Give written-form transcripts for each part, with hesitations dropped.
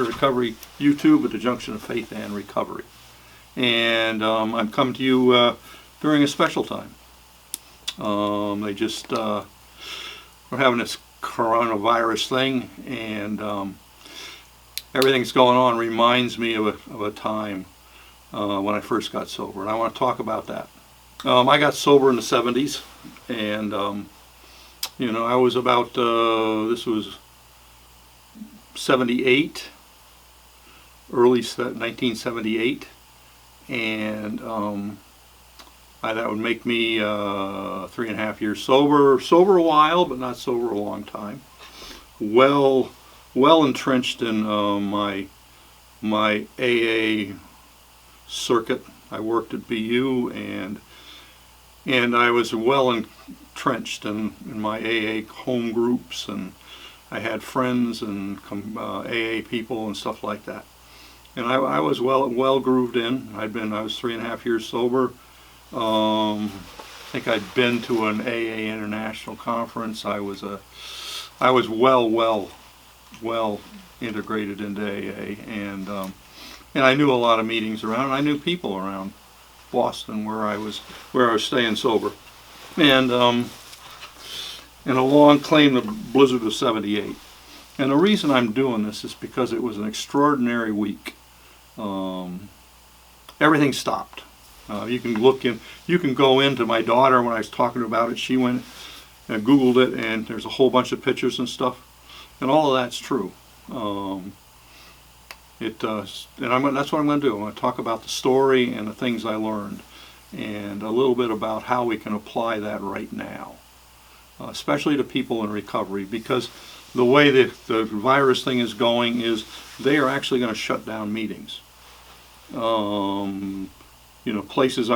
to Recovery YouTube at the junction of faith and recovery. And I'm coming to you during a special time. They just, we're having this coronavirus thing, and everything's going on reminds me of a time when I first got sober, and I want to talk about that. I got sober in the 70s, and I was about, this was 78, early 1978, and that would make me 3.5 years sober. Sober a while, but not sober a long time. Well entrenched in my AA circuit. I worked at BU, and I was well entrenched in my AA home groups, and I had friends and AA people and stuff like that. And I was well grooved in. I was 3.5 years sober. I think I'd been to an AA international conference. I was well integrated into AA, and I knew a lot of meetings around, and I knew people around Boston where I was staying sober. And along came the Blizzard of '78. And the reason I'm doing this is because it was an extraordinary week. Everything stopped. You can go into my daughter, when I was talking about it, she went and Googled it, and there's a whole bunch of pictures and stuff, and all of that's true. That's what I'm going to do. I'm going to talk about the story and the things I learned, and a little bit about how we can apply that right now, especially to people in recovery, because the way the virus thing is going is they are actually going to shut down meetings. Places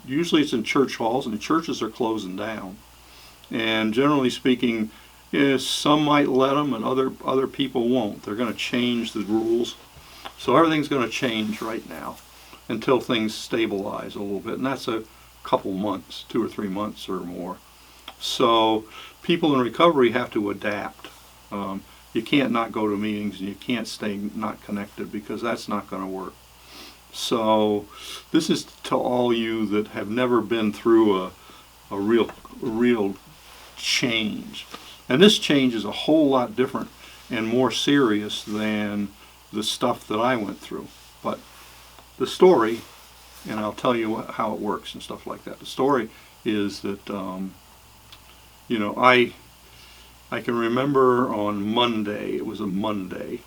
usually it's in church halls, and the churches are closing down. And generally speaking, some might let them, and other people won't. They're going to change the rules. So everything's going to change right now until things stabilize a little bit, and that's a couple months, 2 or 3 months or more. So people in recovery have to adapt. You can't not go to meetings, and you can't stay not connected, because that's not going to work. So this is to all you that have never been through a real change. And this change is a whole lot different and more serious than the stuff that I went through. But the story, and I'll tell you how it works and stuff like that. The story is that, I can remember on Monday, it was a Monday,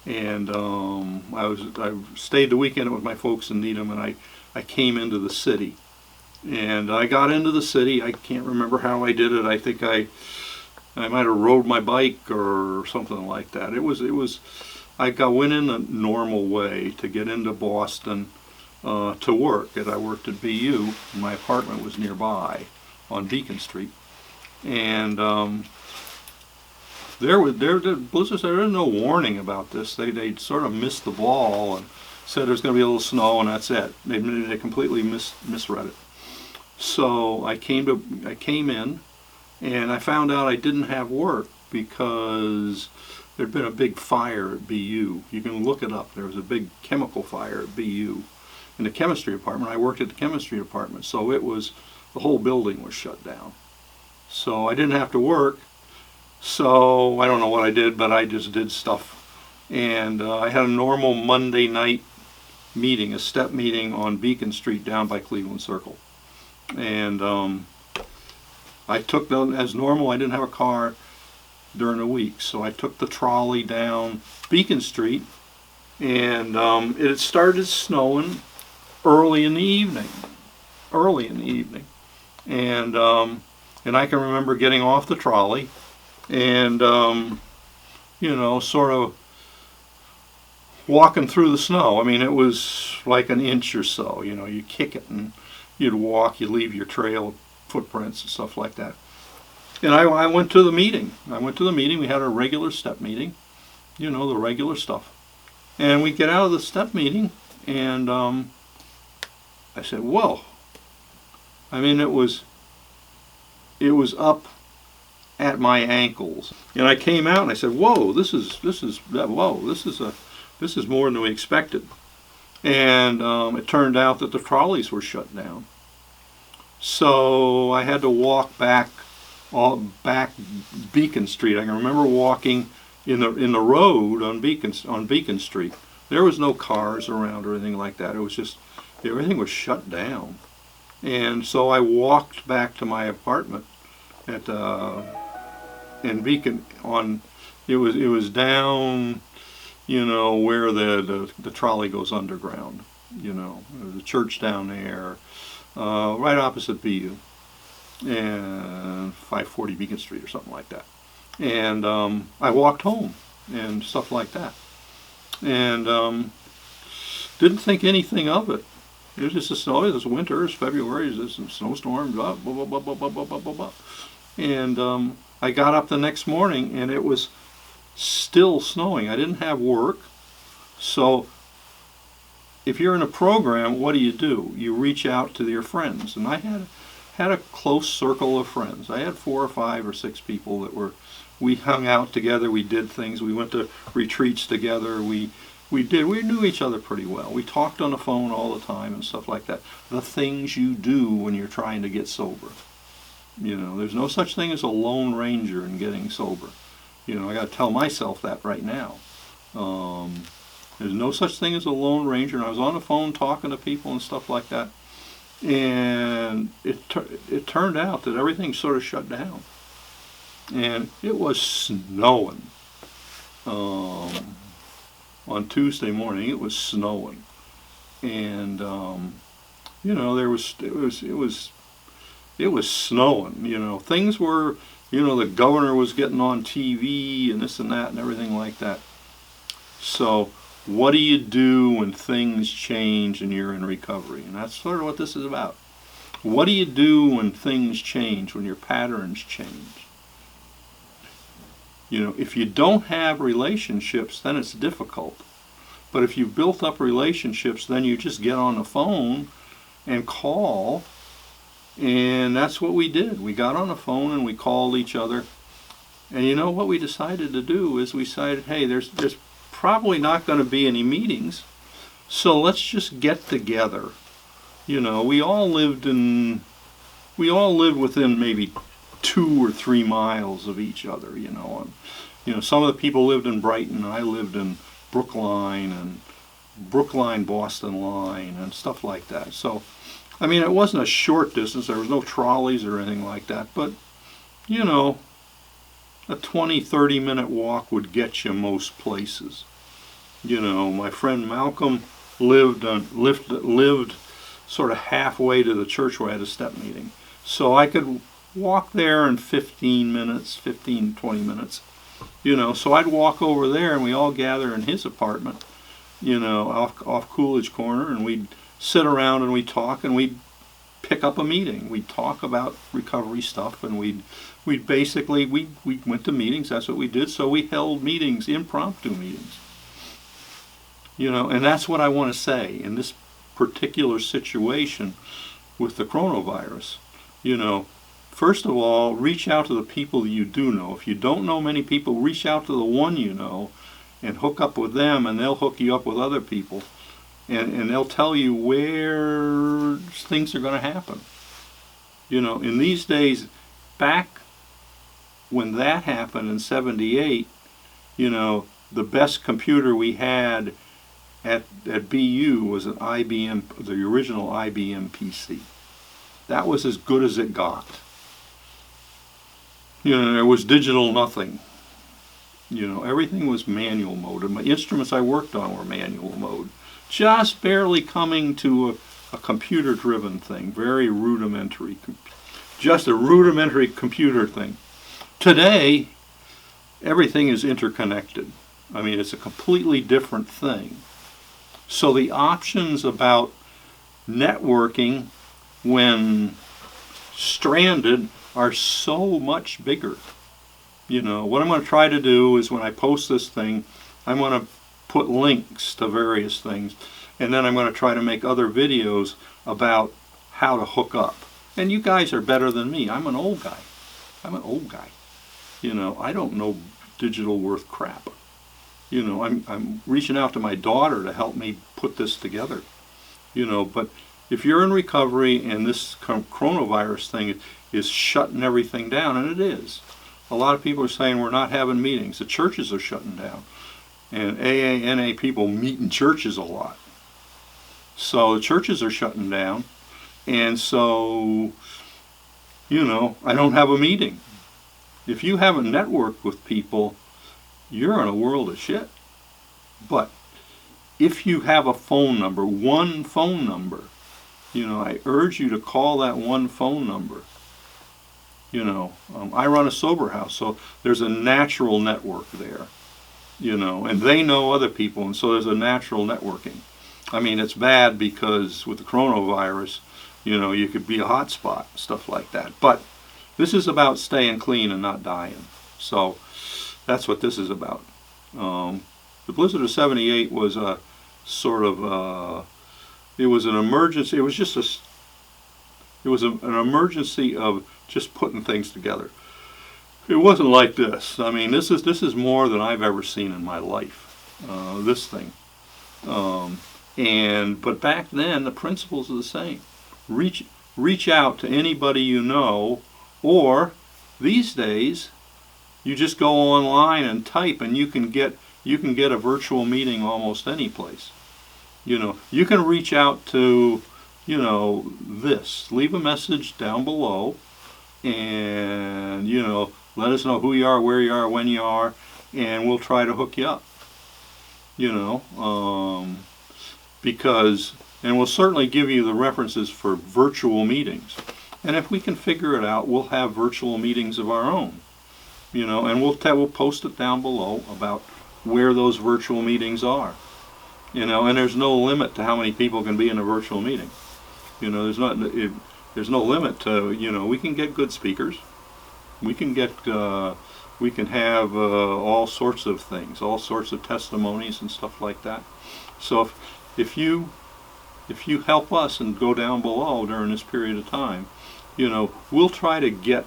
and I stayed the weekend with my folks in Needham, and I came into the city. And I got into the city. I can't remember how I did it. I think I might have rode my bike or something like that. I went in a normal way to get into Boston to work. I worked at BU. My apartment was nearby on Beacon Street. And there was no warning about this. They sort of missed the ball and said there's going to be a little snow, and that's it. They completely misread it. So I came in, and I found out I didn't have work because there'd been a big fire at BU. You can look it up. There was a big chemical fire at BU in the chemistry department. I worked at the chemistry department, so the whole building was shut down. So I didn't have to work. So I don't know what I did, but I just did stuff. And I had a normal Monday night meeting, a step meeting on Beacon Street down by Cleveland Circle. And I took them as normal. I didn't have a car during the week, so I took the trolley down Beacon Street, and it had started snowing early in the evening. And I can remember getting off the trolley and sort of walking through the snow. I mean, it was like an inch or so. You kick it and you'd walk, you leave your trail footprints and stuff like that. And I went to the meeting. We had a regular step meeting, the regular stuff. And we get out of the step meeting, and I said, whoa. I mean, it was up at my ankles. And I came out and I said, "Whoa, this is more than we expected." And it turned out that the trolleys were shut down. So I had to walk back Beacon Street. I can remember walking in the road on Beacon Street. There was no cars around or anything like that. It was just everything was shut down. And so I walked back to my apartment in Beacon. It was down, where the trolley goes underground. There's a church down there, right opposite BU, and 540 Beacon Street or something like that. And I walked home and stuff like that, and didn't think anything of it. It was just a snow. It was winter. It's February. There's some snowstorms. Blah blah blah blah blah blah blah blah blah. And I got up the next morning, and it was still snowing. I didn't have work, so if you're in a program, what do? You reach out to your friends, and I had a close circle of friends. I had 4 or 5 or 6 people we hung out together. We did things. We went to retreats together. We knew each other pretty well. We talked on the phone all the time and stuff like that. The things you do when you're trying to get sober. There's no such thing as a lone ranger in getting sober. I got to tell myself that right now. There's no such thing as a lone ranger. And I was on the phone talking to people and stuff like that. And it turned out that everything sort of shut down. And it was snowing. On Tuesday morning, it was snowing. And, it was snowing. Things were, the governor was getting on TV and this and that and everything like that. So what do you do when things change and you're in recovery? And that's sort of what this is about. What do you do when things change, when your patterns change? If you don't have relationships, then it's difficult. But if you've built up relationships, then you just get on the phone and call. And that's what we did. We got on the phone and we called each other. And what we decided to do is we decided, hey, there's probably not going to be any meetings, so let's just get together. We all lived within maybe 2 or 3 miles of each other. And, some of the people lived in Brighton. I lived in Brookline and Boston line and stuff like that. So it wasn't a short distance. There was no trolleys or anything like that. But, a 20, 30-minute walk would get you most places. My friend Malcolm lived sort of halfway to the church where I had a step meeting. So I could walk there in 15 minutes, 15, 20 minutes. So I'd walk over there and we all gather in his apartment, off Coolidge Corner, and we'd sit around and we'd talk and we'd pick up a meeting. We'd talk about recovery stuff, and we went to meetings. That's what we did. So we held meetings, impromptu meetings. And that's what I want to say in this particular situation with the coronavirus. First of all, reach out to the people you do know. If you don't know many people, reach out to the one you know and hook up with them, and they'll hook you up with other people. And they'll tell you where things are going to happen. In these days, back when that happened in '78, the best computer we had at BU was an IBM, the original IBM PC. That was as good as it got. There was digital nothing. Everything was manual mode. And my instruments I worked on were manual mode. Just barely coming to a computer-driven thing, very rudimentary. Just a rudimentary computer thing. Today, everything is interconnected. It's a completely different thing. So the options about networking when stranded are so much bigger. What I'm going to try to do is when I post this thing, I'm going to put links to various things, and then I'm going to try to make other videos about how to hook up. And you guys are better than me. I'm an old guy. I don't know digital worth crap. I'm reaching out to my daughter to help me put this together. But if you're in recovery and this coronavirus thing is shutting everything down, and it is. A lot of people are saying we're not having meetings. The churches are shutting down. And AA, NA people meet in churches a lot. So the churches are shutting down. And so, I don't have a meeting. If you haven't networked with people, you're in a world of shit. But if you have a phone number, one phone number, I urge you to call that one phone number. I run a sober house, so there's a natural network there, and they know other people, and so there's a natural networking. I mean, it's bad because with the coronavirus, you could be a hot spot, stuff like that. But this is about staying clean and not dying. So that's what this is about. The Blizzard of '78 was a sort of, it was an emergency. It was just an emergency of just putting things together. It wasn't like this. I mean, this is more than I've ever seen in my life. This thing. But back then the principles are the same. Reach out to anybody you know, or these days you just go online and type, and you can get a virtual meeting almost any place. You can reach out to this. Leave a message down below, and let us know who you are, where you are, when you are, and we'll try to hook you up. And we'll certainly give you the references for virtual meetings. And if we can figure it out, we'll have virtual meetings of our own. And we'll post it down below about where those virtual meetings are. And there's no limit to how many people can be in a virtual meeting. There's no limit to, we can get good speakers. We can have all sorts of things, all sorts of testimonies and stuff like that. So if you help us and go down below during this period of time, we'll try to get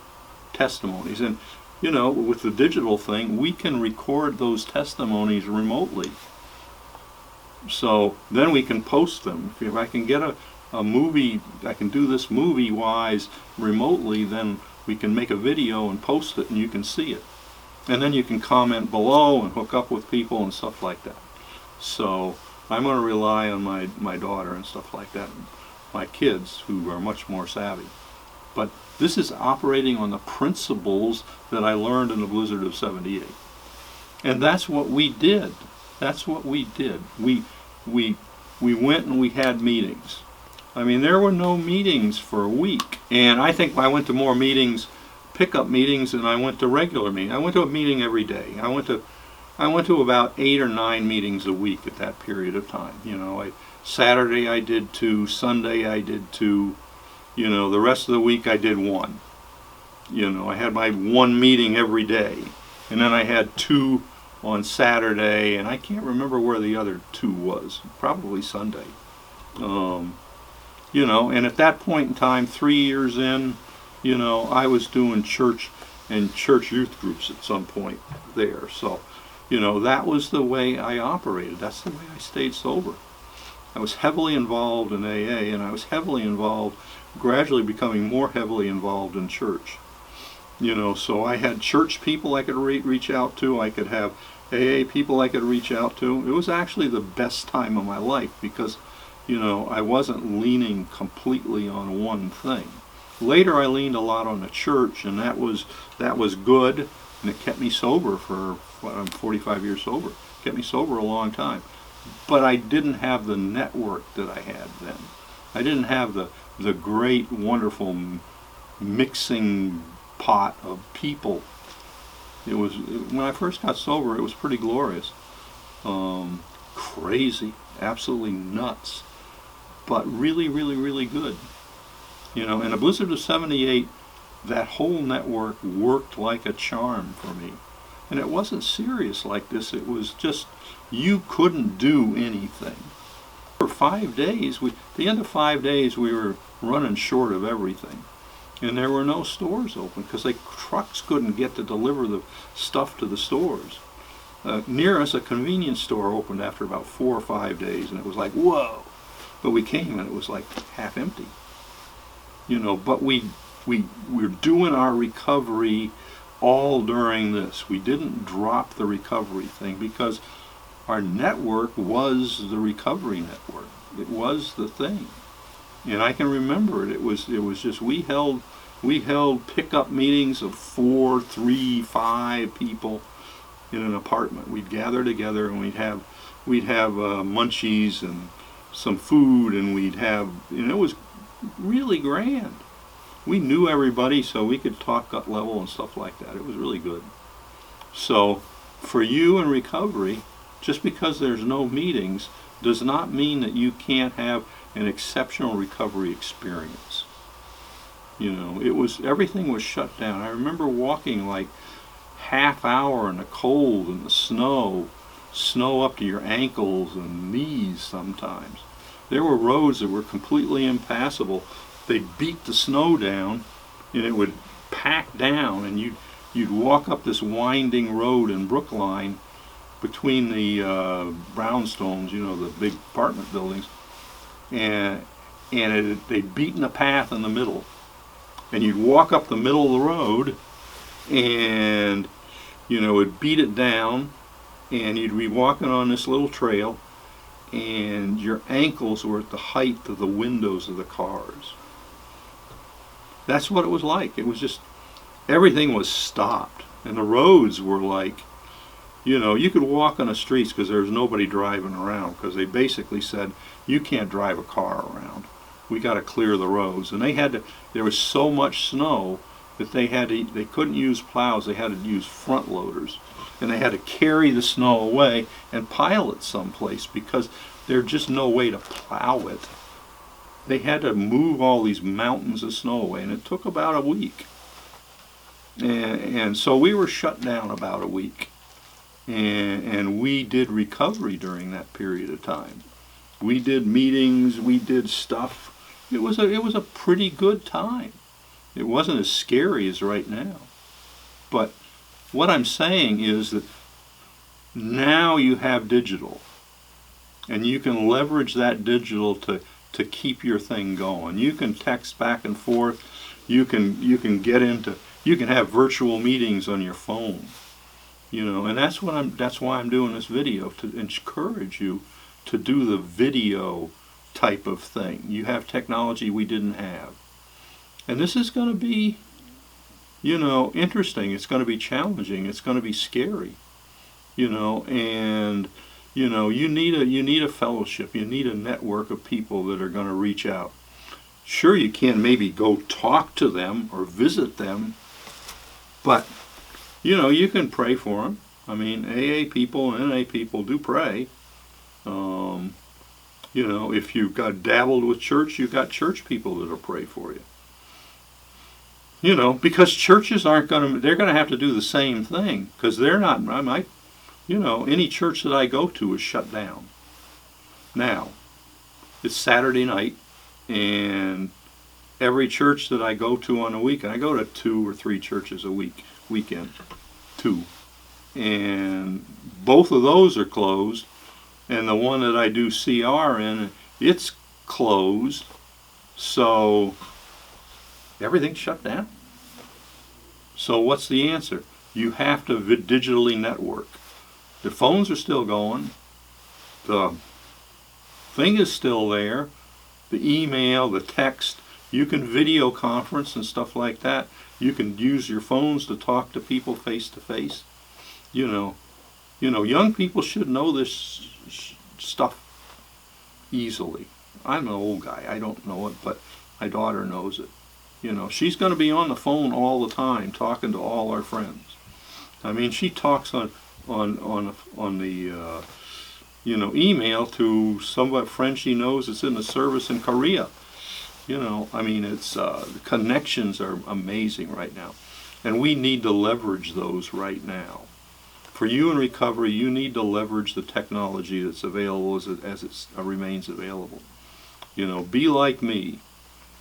testimonies. And, with the digital thing, we can record those testimonies remotely. So then we can post them. If I can get a movie, I can do this movie-wise remotely, then we can make a video and post it and you can see it. And then you can comment below and hook up with people and stuff like that. So I'm going to rely on my daughter and stuff like that, and my kids who are much more savvy. But this is operating on the principles that I learned in the Blizzard of '78. And that's what we did. That's what we did. We went and we had meetings. I mean, there were no meetings for a week. And I think I went to more meetings, pickup meetings, than I went to regular meetings. I went to a meeting every day. I went to about 8 or 9 meetings a week at that period of time. Saturday I did 2, Sunday I did 2, the rest of the week I did 1. I had my 1 meeting every day, and then I had 2 on Saturday, and I can't remember where the other 2 was, probably Sunday. And at that point in time, 3 years in, I was doing church and church youth groups at some point there. So, that was the way I operated. That's the way I stayed sober. I was heavily involved in AA, and I was heavily involved, gradually becoming more heavily involved in church. So I had church people I could reach out to. I could have AA people I could reach out to. It was actually the best time of my life because, I wasn't leaning completely on one thing. Later I leaned a lot on the church, and that was good, and it kept me sober for, I'm 45 years sober. It kept me sober a long time. But I didn't have the network that I had then. I didn't have the great, wonderful mixing pot of people. When I first got sober, it was pretty glorious. Crazy, absolutely nuts, but really, really, really good. In the Blizzard of '78, that whole network worked like a charm for me. And it wasn't serious like this. It was just, you couldn't do anything. For 5 days, at the end of 5 days, we were running short of everything. and there were no stores open because trucks couldn't get to deliver the stuff to the stores. Near us, a convenience store opened after about 4 or 5 days, and it was like, whoa. But we came and it was like half empty. But we're doing our recovery all during this. We didn't drop the recovery thing because our network was the recovery network. It was the thing. And I can remember it. It was just we held pickup meetings of 4, 3, 5 people in an apartment. We'd gather together and we'd have munchies and some food, and it was really grand. We knew everybody, so we could talk gut level and stuff like that. It was really good. So for you in recovery, just because there's no meetings does not mean that you can't have an exceptional recovery experience. Everything was shut down. I remember walking like half hour in the cold and the snow up to your ankles and knees sometimes. There were roads that were completely impassable. They'd beat the snow down and it would pack down, and you'd walk up this winding road in Brookline between the brownstones, the big apartment buildings, and they'd beaten a path in the middle, and you'd walk up the middle of the road, and it'd beat it down, and you'd be walking on this little trail, and your ankles were at the height of the windows of the cars. That's what it was like. It was just, everything was stopped, and the roads were like, you could walk on the streets because there was nobody driving around, because they basically said, you can't drive a car around. We got to clear the roads. And there was so much snow that they couldn't use plows. They had to use front loaders. And they had to carry the snow away and pile it someplace because there's just no way to plow it. They had to move all these mountains of snow away, and it took about a week. And so we were shut down about a week. And we did recovery during that period of time. We did meetings, we did stuff. It was a pretty good time. It wasn't as scary as right now. But what I'm saying is that now you have digital, and you can leverage that digital to keep your thing going. You can text back and forth. You can have virtual meetings on your phone. And that's why I'm doing this video, to encourage you to do the video type of thing. You have technology we didn't have. And this is going to be, interesting. It's going to be challenging. It's going to be scary. And you need a fellowship. You need a network of people that are going to reach out. Sure, you can maybe go talk to them or visit them, but you can pray for them. I mean, AA people and NA people do pray. If you've got dabbled with church, you've got church people that'll pray for you. Because churches they're going to have to do the same thing, because they're not, any church that I go to is shut down. Now, it's Saturday night, and every church that I go to on a weekend, I go to 2 or 3 churches a weekend, 2. And both of those are closed, and the one that I do CR in, it's closed, so everything's shut down. So what's the answer? You have to digitally network. The phones are still going, the thing is still there, the email, the text, you can video conference and stuff like that. You can use your phones to talk to people face to face. Young people should know this stuff easily. I'm an old guy, I don't know it, but my daughter knows it. She's going to be on the phone all the time talking to all our friends. I mean, she talks on the email to some friend she knows that's in the service in Korea. It's the connections are amazing right now, and we need to leverage those right now. For you in recovery, you need to leverage the technology that's available as it remains available. Be like me.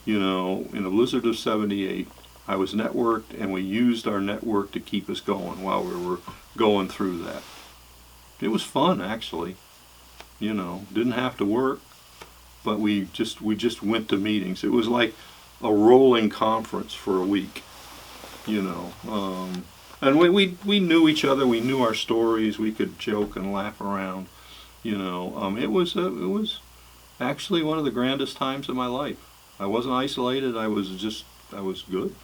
in the blizzard of 78, I was networked, and we used our network to keep us going while we were going through that. It was fun, actually. Didn't have to work, but we just went to meetings. It was like a rolling conference for a week, and we knew each other. We knew our stories. We could joke and laugh around. It was actually one of the grandest times of my life. I wasn't isolated. I was good.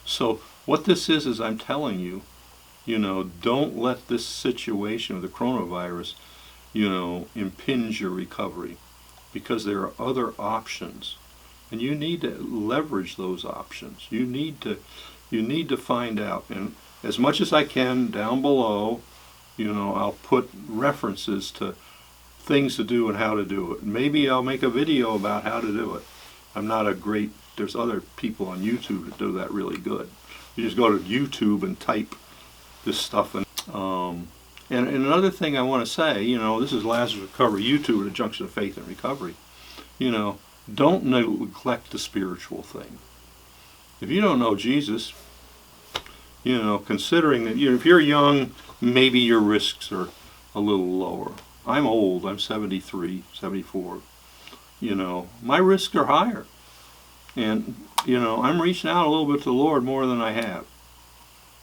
So what this is I'm telling you, don't let this situation of the coronavirus, impinge your recovery, because there are other options, and you need to leverage those options. You need to find out, and as much as I can down below, I'll put references to things to do and how to do it. Maybe I'll make a video about how to do it. There's other people on YouTube that do that really good. You just go to YouTube and type this stuff in. And another thing I want to say, this is Lazarus Recovery YouTube, the junction of faith and recovery. Don't neglect the spiritual thing. If you don't know Jesus, considering that, if you're young, maybe your risks are a little lower. I'm old. I'm 73, 74. My risks are higher. And, I'm reaching out a little bit to the Lord more than I have.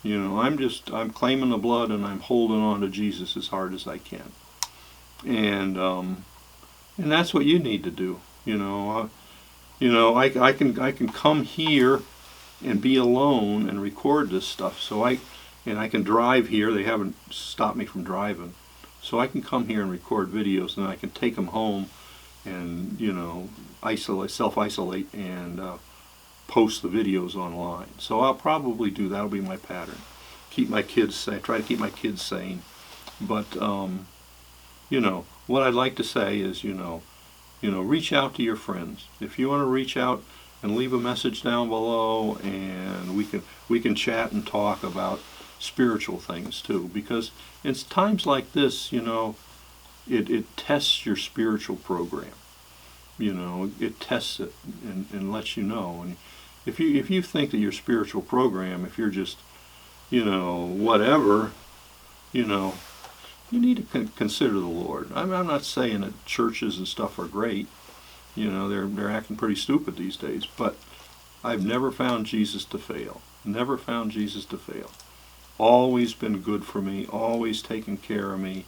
I'm claiming the blood, and I'm holding on to Jesus as hard as I can. And that's what you need to do. I can come here and be alone and record this stuff. And I can drive here. They haven't stopped me from driving. So I can come here and record videos, and I can take them home and, self-isolate and post the videos online. So I'll probably do that. That'll be my pattern. Keep my kids safe. Try to keep my kids sane. But, what I'd like to say is, reach out to your friends. If you want to reach out and leave a message down below, and we can chat and talk about spiritual things too, because in times like this, it tests your spiritual program. It tests it and lets you know. And if you think that your spiritual program, if you're just, whatever, you need to consider the Lord. I'm not saying that churches and stuff are great. They're acting pretty stupid these days. But I've never found Jesus to fail. Never found Jesus to fail. Always been good for me. Always taken care of me.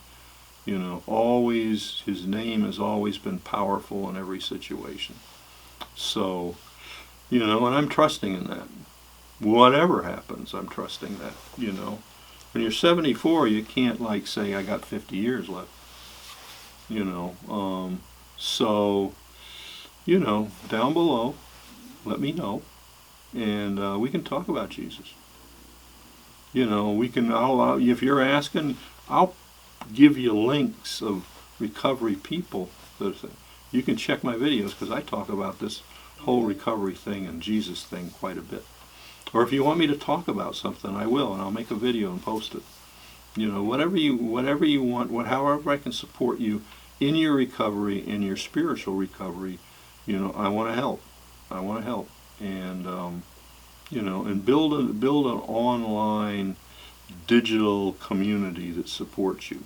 Always, his name has always been powerful in every situation. So, and I'm trusting in that. Whatever happens, I'm trusting that, When you're 74, you can't, say, I got 50 years left. So, down below, let me know, and we can talk about Jesus. If you're asking, I'll give you links of recovery people. You can check my videos, because I talk about this whole recovery thing and Jesus thing quite a bit. Or if you want me to talk about something, I will, and I'll make a video and post it. Whatever you want, however I can support you in your recovery, in your spiritual recovery, I want to help. I want to help, and and build an online digital community that supports you.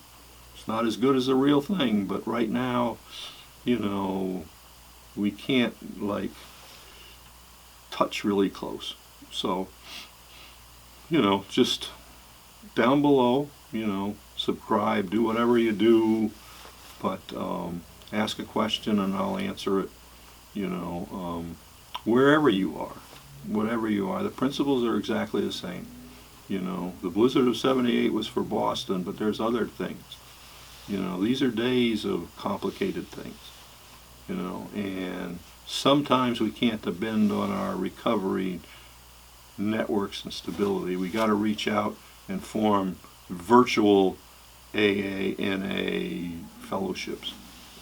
It's not as good as the real thing, but right now, we can't touch really close. So, just down below, subscribe, do whatever you do, but ask a question and I'll answer it, wherever you are, whatever you are. The principles are exactly the same. The blizzard of 78 was for Boston, but there's other things. These are days of complicated things, and sometimes we can't depend on our recovery networks and stability. We got to reach out and form virtual AA, NA fellowships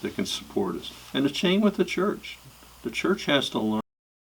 that can support us. And the same with the church. The church has to learn